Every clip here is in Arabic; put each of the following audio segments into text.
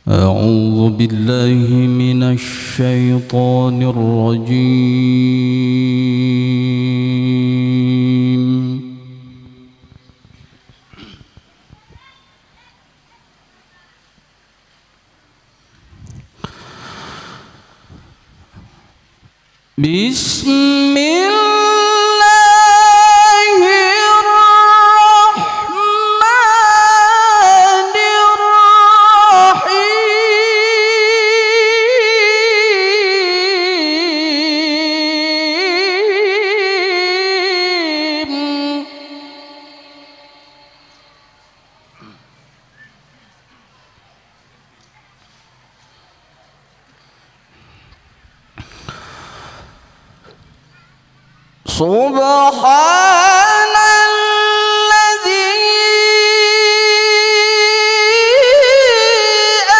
أعوذ بالله من الشيطان الرجيم. بسم سبحان الذي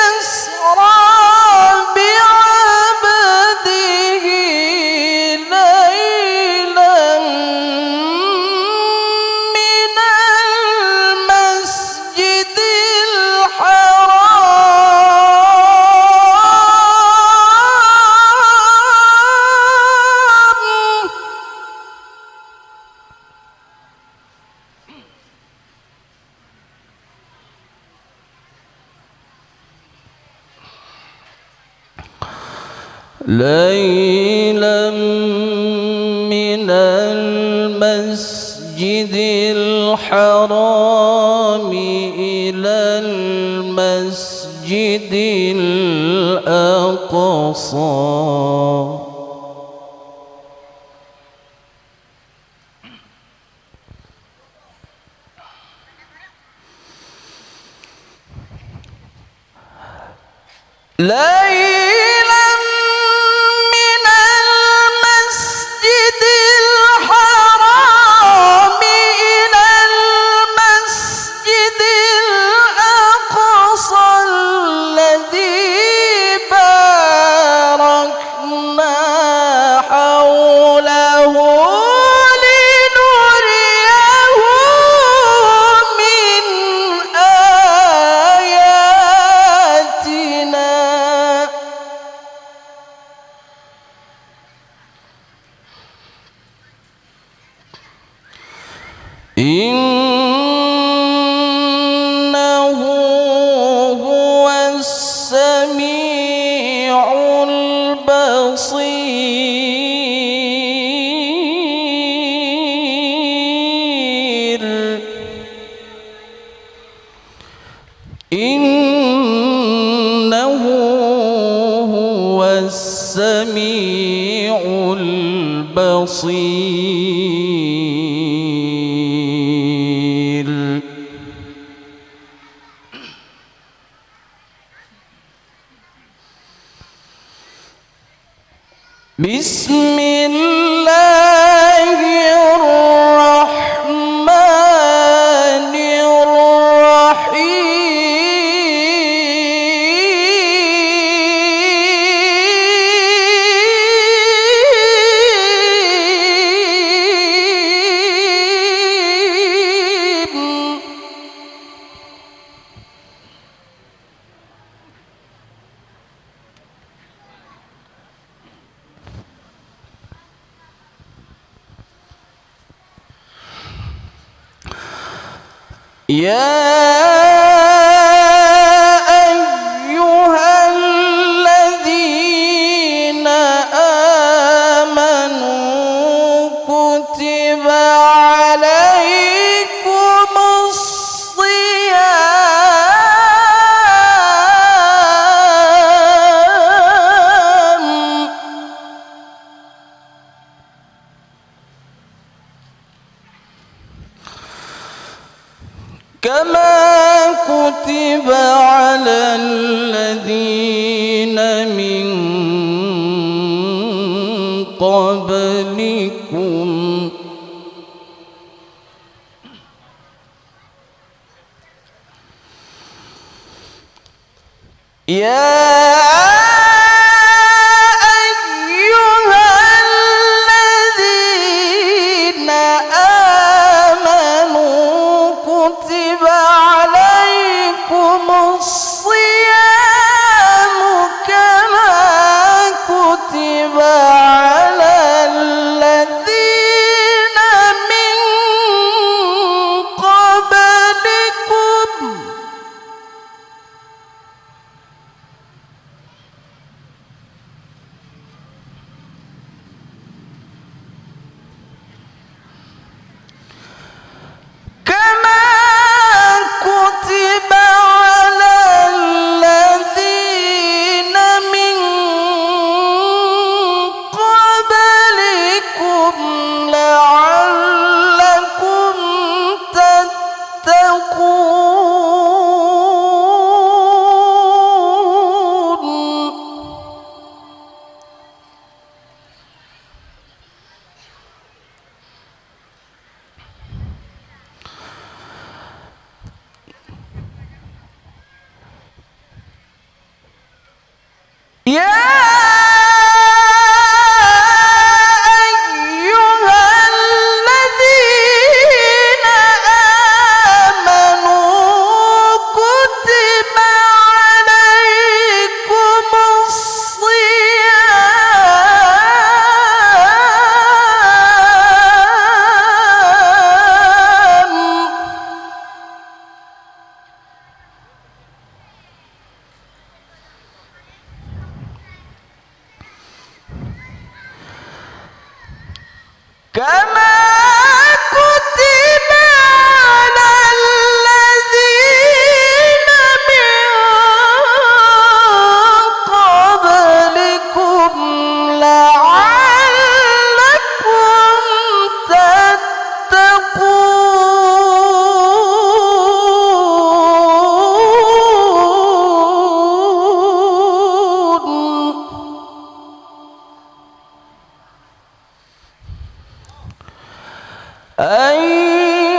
أسرى بعبده ليلا من المسجد ليلا من المسجد الحرام إلى المسجد الأقصى إنه هو السميع البصير إنه هو السميع البصير. بسم الله الرحمن الرحيم. يا أيها الذين آمنوا كتب عليكم الصيام كما كتب على الذين من قبلكم يا كتب عليكم الصيام كما كتب على الذين من قبلكم لعلكم تتقون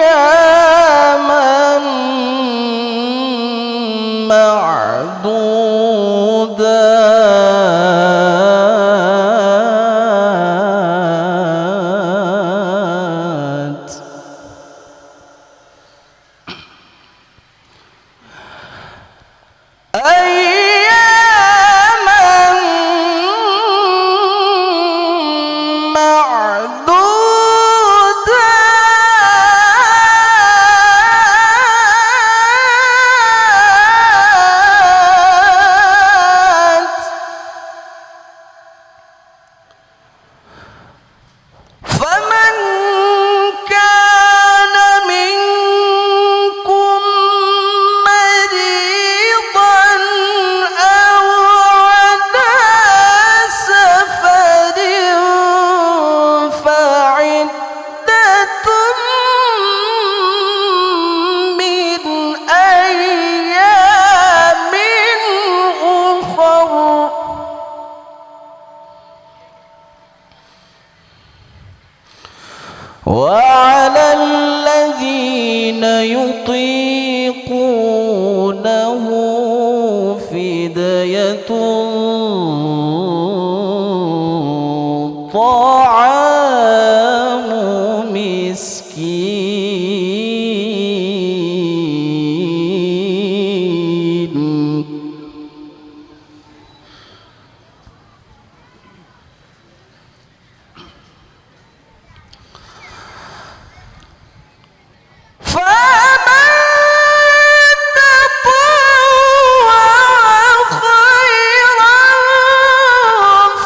أياما معدودات فمن كان منكم مريضا أو على سفر فعدة من أيام أخر وعلى الذين يطيقونه فدية طعام مسكين فمن تطوع خيرا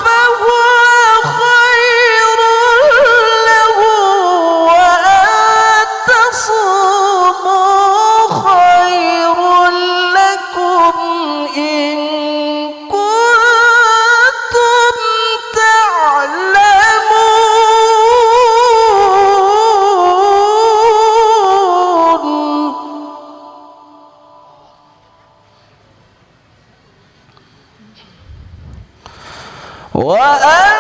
فهو خير له وأن تصوموا خير لكم إن كنتم تعلمون وأن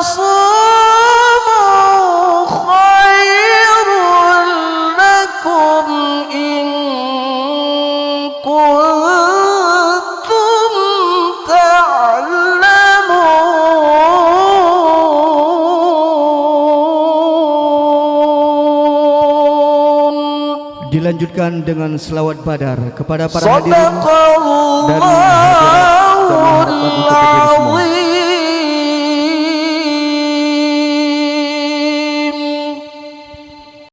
تصوموا خير لكم إن كنتم تعلمون. Dilanjutkan dengan selawat badar kepada para hadirin dan Sadaqallahul hadirat kami harapkan untuk berdiri semua.